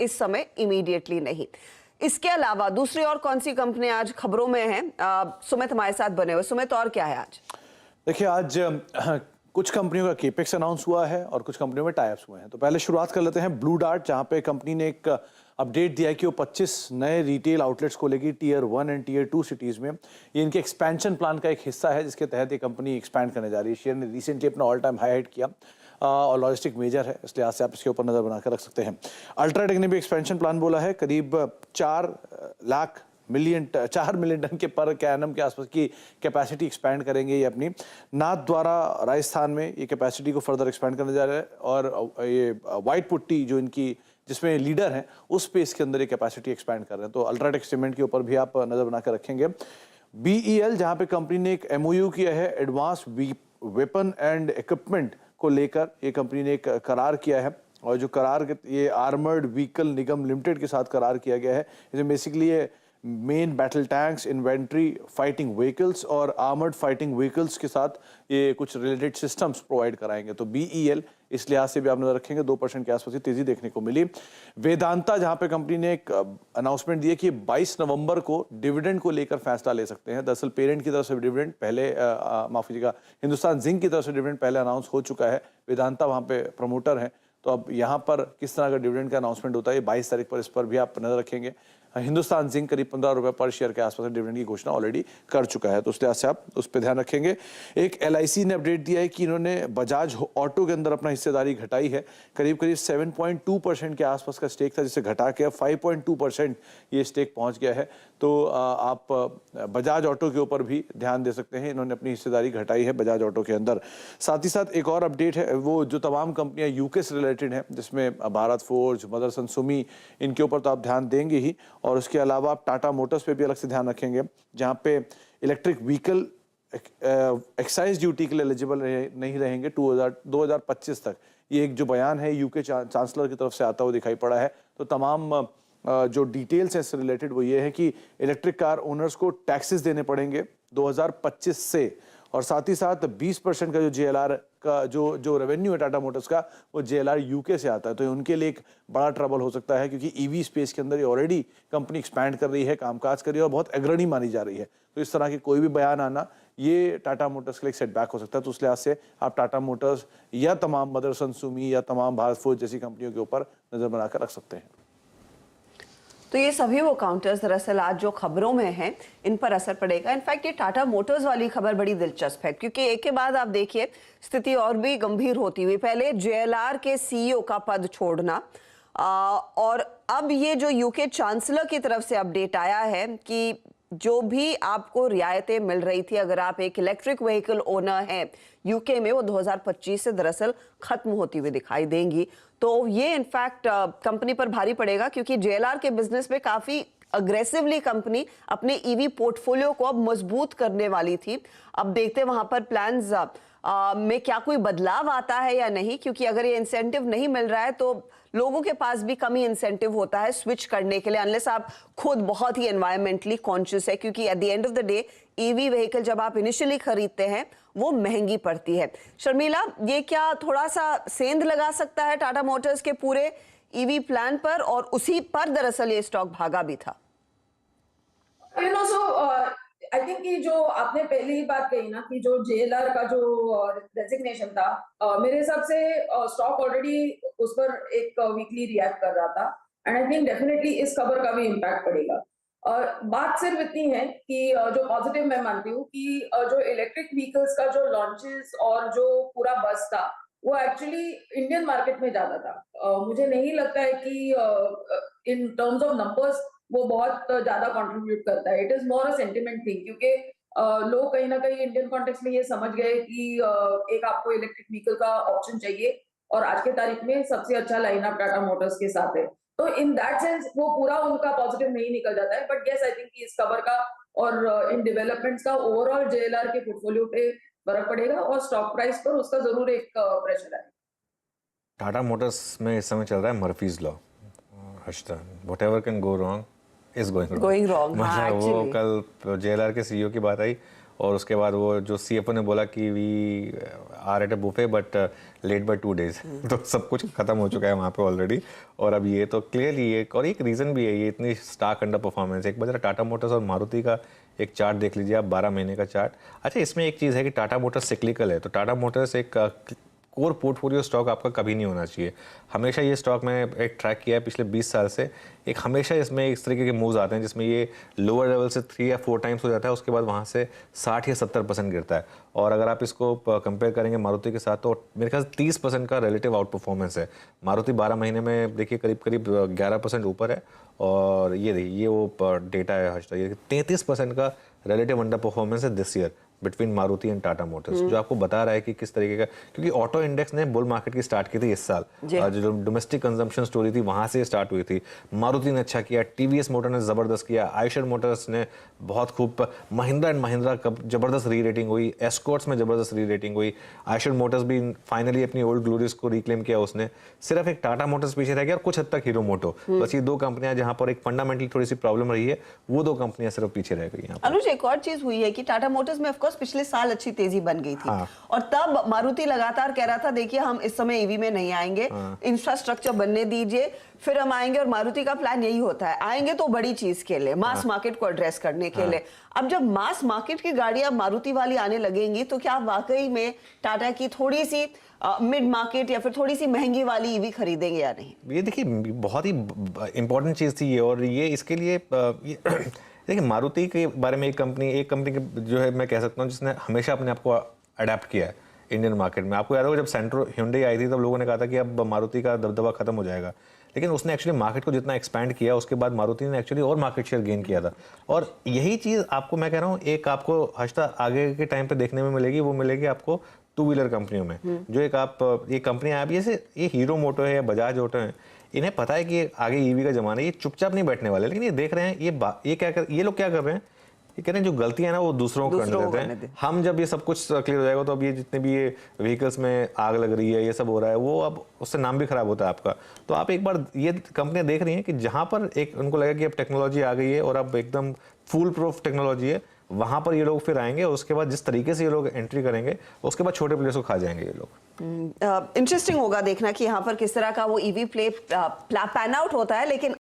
इस समय इमीडिएटली नहीं। इसके अलावा दूसरी और कौन सी कंपनी आज खबरों में है? सुमित हमारे साथ बने हुए। सुमित, और क्या है आज? देखिए, आज कुछ कंपनियों का केपेक्स अनाउंस हुआ है और कुछ कंपनियों में टाई अप्स हुए हैं। तो पहले शुरुआत कर लेते हैं ब्लू डार्ट, जहां पे कंपनी ने एक अपडेट दिया है कि वो 25 नए रिटेल आउटलेट्स खोलेगी टियर 1 एंड टियर 2 सिटीज़ में। ये इनके एक्सपेंशन प्लान का एक हिस्सा है, जिसके तहत ये कंपनी एक्सपैंड करने जा रही है। शेयर ने रिसेंटली अपना ऑल टाइम हाई हिट किया और लॉजिस्टिक मेजर है, इसलिए आज से आप इसके ऊपर नज़र बनाकर रख सकते हैं। अल्ट्राटेक ने भी एक्सपेंशन प्लान बोला है, करीब 4 मिलियन टन के पर कैनम के आसपास की कैपेसिटी एक्सपैंड करेंगे ये अपनी। नाथ द्वारा राजस्थान में ये कैपेसिटी को फर्दर एक्सपैंड करने जा रहे हैं और ये वाइट पुट्टी जो इनकी जिसमें लीडर हैं उस स्पेस के अंदर ये कैपेसिटी एक्सपैंड कर रहे हैं। तो अल्ट्राटेक सीमेंट के ऊपर भी आप नज़र बनाकर रखेंगे। BEL, जहाँ पे कंपनी ने एक MOU किया है एडवांस वेपन एंड इक्विपमेंट को लेकर, ये कंपनी ने एक करार किया है और जो करार ये आर्मर्ड व्हीकल निगम लिमिटेड के साथ करार किया गया है। इसमें बेसिकली ये main battle tanks, inventory, fighting vehicles और आर्मर्ड फाइटिंग व्हीकल्स के साथ ये कुछ रिलेटेड सिस्टम्स प्रोवाइड कराएंगे। तो BEL इस लिहाज से भी आप नजर रखेंगे, 2% के आसपास की तेजी देखने को मिली। वेदांता, जहां पे कंपनी ने एक अनाउंसमेंट दी है कि 22 नवंबर को डिविडेंड को लेकर फैसला ले सकते हैं। दरअसल पेरेंट की तरफ से डिविडेंड पहले माफ कीजिएगा, हिंदुस्तान जिंक की तरफ से डिविडेंड पहले अनाउंस हो चुका है। वेदांता वहां पे प्रमोटर है, तो अब यहाँ पर किस तरह का डिविडेंड का अनाउंसमेंट होता है 22 तारीख पर, इस पर भी आप नजर रखेंगे। हिंदुस्तान जिंक करीब 15 रुपए पर शेयर के आसपास डिविडेंड की घोषणा ऑलरेडी कर चुका है, तो उस लिहाज से आप उस पर ध्यान रखेंगे। एक LIC ने अपडेट दिया है कि इन्होंने बजाज ऑटो के अंदर अपना हिस्सेदारी घटाई है। करीब 7.2% के आसपास का स्टेक था, जिसे घटा के 5.2% ये स्टेक पहुंच गया है। तो आप बजाज ऑटो के ऊपर भी ध्यान दे सकते हैं, इन्होंने अपनी हिस्सेदारी घटाई है बजाज ऑटो के अंदर। साथ ही साथ एक और अपडेट है, वो जो तमाम कंपनियां यूके से रिलेटेड हैं, जिसमें भारत फोर्ज, मदरसन सुमी, इनके ऊपर तो आप ध्यान देंगे ही, और उसके अलावा आप टाटा मोटर्स पे भी अलग से ध्यान रखेंगे, जहां पे इलेक्ट्रिक व्हीकल एक्साइज ड्यूटी के लिए एलिजिबल नहीं रहेंगे 2025 तक। ये एक जो बयान है यूके चांसलर की तरफ से आता हुआ दिखाई पड़ा है। तो तमाम जो डिटेल्स हैं इससे रिलेटेड वो ये है कि इलेक्ट्रिक कार ओनर्स को टैक्सेस देने पड़ेंगे 2025 से, और साथ ही साथ 20% का जो JLR का जो रेवेन्यू है टाटा मोटर्स का, वो JLR यूके से आता है। तो उनके लिए एक बड़ा ट्रबल हो सकता है, क्योंकि EV स्पेस के अंदर ये ऑलरेडी कंपनी एक्सपैंड कर रही है, कामकाज कर रही है और बहुत अग्रणी मानी जा रही है। तो इस तरह के कोई भी बयान आना ये टाटा मोटर्स के लिए एक सेटबैक हो सकता है। तो उस लिहाज से आप टाटा मोटर्स या तमाम मदरसन सुमी या तमाम भारत फोर्ज जैसी कंपनियों के ऊपर नजर बनाकर रख सकते हैं। तो ये सभी वो काउंटर्स दरअसल आज जो खबरों में हैं, इन पर असर पड़ेगा। इनफैक्ट ये टाटा मोटर्स वाली खबर बड़ी दिलचस्प है, क्योंकि एक के बाद आप देखिए स्थिति और भी गंभीर होती हुई। पहले JLR के CEO का पद छोड़ना, और अब ये जो यूके चांसलर की तरफ से अपडेट आया है कि जो भी आपको रियायतें मिल रही थी अगर आप एक इलेक्ट्रिक व्हीकल ओनर हैं यूके में, वो 2025 से दरअसल खत्म होती हुई दिखाई देंगी। तो ये इनफैक्ट कंपनी पर भारी पड़ेगा, क्योंकि JLR के बिजनेस में काफी अग्रेसिवली कंपनी अपने EV पोर्टफोलियो को अब मजबूत करने वाली थी। अब देखते वहां पर प्लान्स में क्या कोई बदलाव आता है या नहीं, क्योंकि अगर ये इंसेंटिव नहीं मिल रहा है तो लोगों के पास भी कम ही इंसेंटिव होता है स्विच करने के लिए, अनलेस आप खुद बहुत ही एनवायरमेंटली कॉन्शियस है, क्योंकि at the end of the day EV vehicle जब आप इनिशियली खरीदते हैं वो महंगी पड़ती है। शर्मिला, ये क्या थोड़ा सा सेंध लगा सकता है टाटा मोटर्स के पूरे EV प्लान पर, और उसी पर दरअसल ये स्टॉक भागा भी था? आई थिंक कि जो आपने पहले ही बात कही ना कि जो JLR का जो डेजिग्नेशन था, मेरे हिसाब से स्टॉक ऑलरेडी उस पर एक वीकली रिएक्ट कर रहा था, एंड आई थिंक डेफिनेटली इस खबर का भी इम्पैक्ट पड़ेगा। बात सिर्फ इतनी है कि जो पॉजिटिव मैं मानती हूँ कि जो इलेक्ट्रिक व्हीकल्स का जो लॉन्चेस और जो पूरा बस था वो एक्चुअली इंडियन मार्केट में ज्यादा था। मुझे नहीं लगता है कि इन टर्म्स ऑफ नंबर्स वो बहुत ज्यादा कंट्रीब्यूट करता है। It is more a sentiment thing, क्योंकि लोग कहीं ना कहीं इंडियन कॉन्टेक्स्ट में ये समझ गए कि एक आपको इलेक्ट्रिक व्हीकल का ऑप्शन चाहिए, और आज के तारीख में सबसे अच्छा लाइनअप टाटा मोटर्स के साथ है। तो इन दैट सेंस वो पूरा उनका पॉजिटिव नहीं निकल जाता है, बट यस आई थिंक इस खबर का और इन डेवलपमेंट्स का ओवरऑल JLR के पोर्टफोलियो पे फर्क पड़ेगा और स्टॉक प्राइस पर उसका जरूर एक प्रेशर है। टाटा मोटर्स में इस समय चल रहा है Murphy's law. Harshita, whatever can go wrong is going wrong. हाँ, मतलब वो कल JLR के CEO की बात आई, और उसके बाद वो जो CFO ने बोला कि we are at a buffet but late by 2 days तो सब कुछ खत्म हो चुका है वहाँ पे ऑलरेडी। और अब ये तो क्लियरली एक रीज़न भी है, ये इतनी स्टार्क अंडर परफॉर्मेंस। एक बार टाटा मोटर्स और मारुति का एक चार्ट देख लीजिए आप, 12 महीने का चार्ट। अच्छा, इसमें एक चीज़ है कि टाटा मोटर्स सिक्लिकल है, तो टाटा मोटर्स एक कोर पोर्टफोलियो स्टॉक आपका कभी नहीं होना चाहिए। हमेशा ये स्टॉक मैंने एक ट्रैक किया है पिछले 20 साल से, एक हमेशा इसमें इस तरीके के मूव्स आते हैं जिसमें ये लोअर लेवल से 3 या 4 टाइम्स हो जाता है, उसके बाद वहाँ से 60 या 70% गिरता है। और अगर आप इसको कंपेयर करेंगे मारुति के साथ तो मेरे ख्याल 30% का रिलेटिव आउट परफॉर्मेंस है। मारुति 12 महीने में देखिए करीब करीब 11% ऊपर है, और ये वो डेटा है हर्ष, ये 33% का रिलेटिव अंडर परफॉर्मेंस है this year between Maruti and Tata Motors, जो आपको बता रहा है कि किस तरीके का, क्योंकि ऑटो इंडेक्स ने बुल मार्केट की स्टार्ट की थी इस साल, जो डोमेस्टिक कंजम्पशन स्टोरी थी वहां से स्टार्ट हुई थी। मारुति ने अच्छा किया, टीवीएस मोटर ने जबरदस्त किया, आयशर मोटर्स ने बहुत खूब, महिंद्रा एंड महिंद्रा का जबरदस्त री रेटिंग हुई, एस्कॉर्ट्स में जबरदस्त री रेटिंग हुई, आयशर मोटर्स भी फाइनली अपनी ओल्ड ग्लोरीज को रिक्लेम किया उसने। सिर्फ एक टाटा मोटर्स पीछे रह गया और कुछ हद तक हीरो मोटो, बस ये 2 कंपनियां जहां पर एक फंडामेंटली थोड़ी सी प्रॉब्लम रही है, वो 2 कंपनियां सिर्फ पीछे रह गई हैं। अनुज, एक और चीज हुई है कि टाटा मोटर्स में ऑफ कोर्स पिछले साल अच्छी तेजी बन गई थी। हाँ। और तब मारुति लगातार कह रहा था देखिए हम इस समय ईवी में नहीं आएंगे, इंफ्रास्ट्रक्चर बनने दीजिए फिर हम आएंगे। और मारुति का प्लान यही होता है, आएंगे तो बड़ी चीज के लिए, मास मार्केट को एड्रेस करने के लिए। अब जब मास मार्केट की गाड़ियां मारुति वाली आने लगेंगी तो क्या वाकई में टाटा की थोड़ी सी मिड मार्केट या फिर थोड़ी सी महंगी वाली ईवी खरीदेंगे या नहीं? ये देखिए बहुत ही इंपॉर्टेंट चीज थी ये, और ये इसके लिए देखिए मारुति के बारे में एक कंपनी के जो है मैं कह सकता हूँ जिसने हमेशा अपने आप को अडेप्ट किया है इंडियन मार्केट में। आपको याद होगा जब सेंट्रो ह्युंडई आई थी तब लोगों ने कहा था कि अब मारुति का दबदबा खत्म हो जाएगा, लेकिन उसने एक्चुअली मार्केट को जितना एक्सपैंड किया उसके बाद मारुति ने एक्चुअली और मार्केट शेयर गेन किया था। और यही चीज़ आपको मैं कह रहा हूँ एक आपको हश्ता आगे के टाइम पे देखने में मिलेगी, वो मिलेगी आपको 2 व्हीलर कंपनियों में, जो ये कंपनियां आप जैसे ये हीरो मोटो है या बजाज ऑटो है, इन्हें पता है कि आगे ईवी का जमाना है, ये चुपचाप नहीं बैठने वाले, लेकिन ये देख रहे हैं ये लोग क्या कर रहे हैं, ये कह रहे हैं जो गलतियां ना वो दूसरों को करने देते हैं। हम जब ये सब कुछ क्लियर हो जाएगा तो अब ये जितने भी ये व्हीकल्स में आग लग रही है ये सब हो रहा है, वो अब उससे नाम भी खराब होता है आपका। तो आप एक बार ये कंपनियां देख रही हैं कि जहां पर एक उनको लगा कि अब टेक्नोलॉजी आ गई है और अब एकदम फुल प्रूफ टेक्नोलॉजी है, वहां पर ये लोग फिर आएंगे और उसके बाद जिस तरीके से ये लोग एंट्री करेंगे उसके बाद छोटे प्लेयर्स को खा जाएंगे ये लोग। इंटरेस्टिंग होगा देखना कि यहाँ पर किस तरह का वो ईवी प्ले पैन आउट होता है। लेकिन